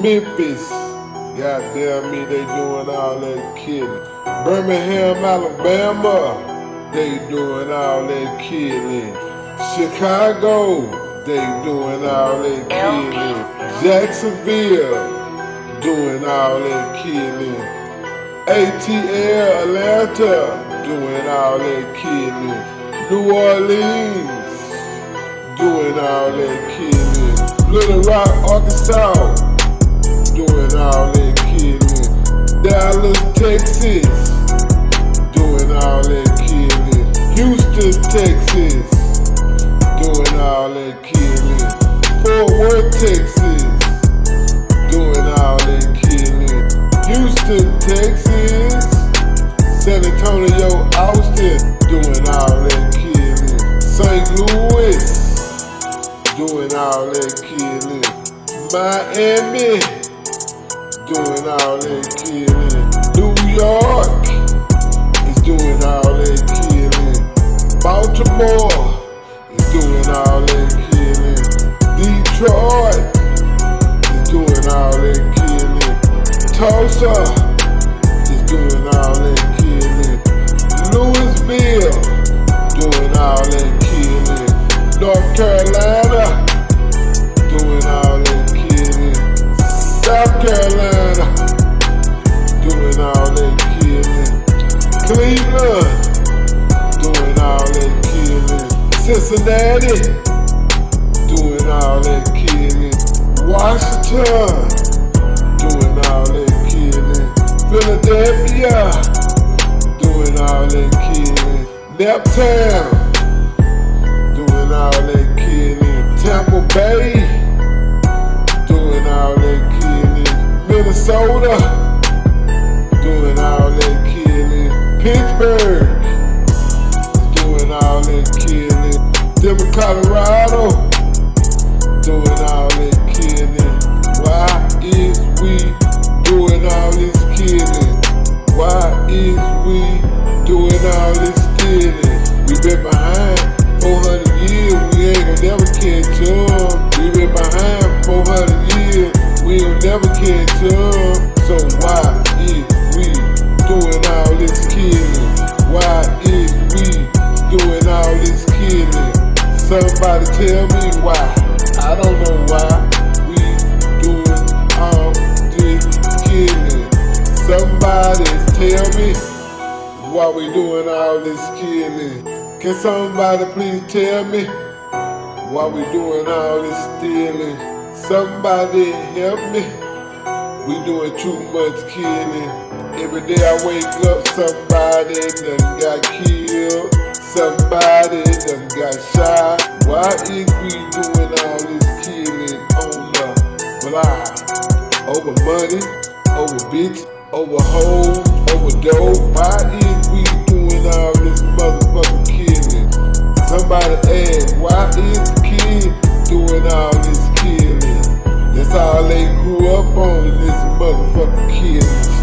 Memphis, goddamn me, they doing all that killing. Birmingham, Alabama, they doing all that killing. Chicago, they doing all that killing. Jacksonville, doing all that killing. ATL, Atlanta, doing all that killing. New Orleans, doing all that killing. Little Rock, Arkansas, doing all that killing. Dallas, Texas, doing all that killing. Houston, Texas, doing all that killing. Fort Worth, Texas, doing all that killing. Houston, Texas, San Antonio, Austin, doing all that killing. St. Louis, doing all that killing. Miami, doing all that killing. New York is doing all that killing. Baltimore is doing all that killing. Detroit is doing all that killing. Tulsa is doing all that killing. Louisville doing all that killing. North Carolina doing all that killing. South Carolina doing all that killing. Cleveland doing all that killing. Cincinnati doing all that killing. Washington doing all that killing. Philadelphia doing all that killing. Naptown doing all that killing. Tampa Bay doing all that killing. Minnesota doing all that killing. Pittsburgh doing all that killing. Denver, Colorado doing all that killing. Why is we doing all this killing? Why is we doing all this killing? We been behind 400 years, we ain't gonna never catch up. We been behind 400 years, we ain't never catch up. So why is we doing all this killing? Why is we doing all this killing? Somebody tell me why. I don't know why we doing all this killing. Somebody tell me why we doing all this killing. Can somebody please tell me why we doing all this stealing? Somebody help me. We doing too much killing. Every day I wake up, somebody done got killed. Somebody done got shot. Why is we doing all this killing on the block? Over money, over bitch, over hoes, over dope. Why is we doing all this motherfucking killing? Somebody ask, why is the kid doing all this killing? That's all they grew up on, this motherfucking killing.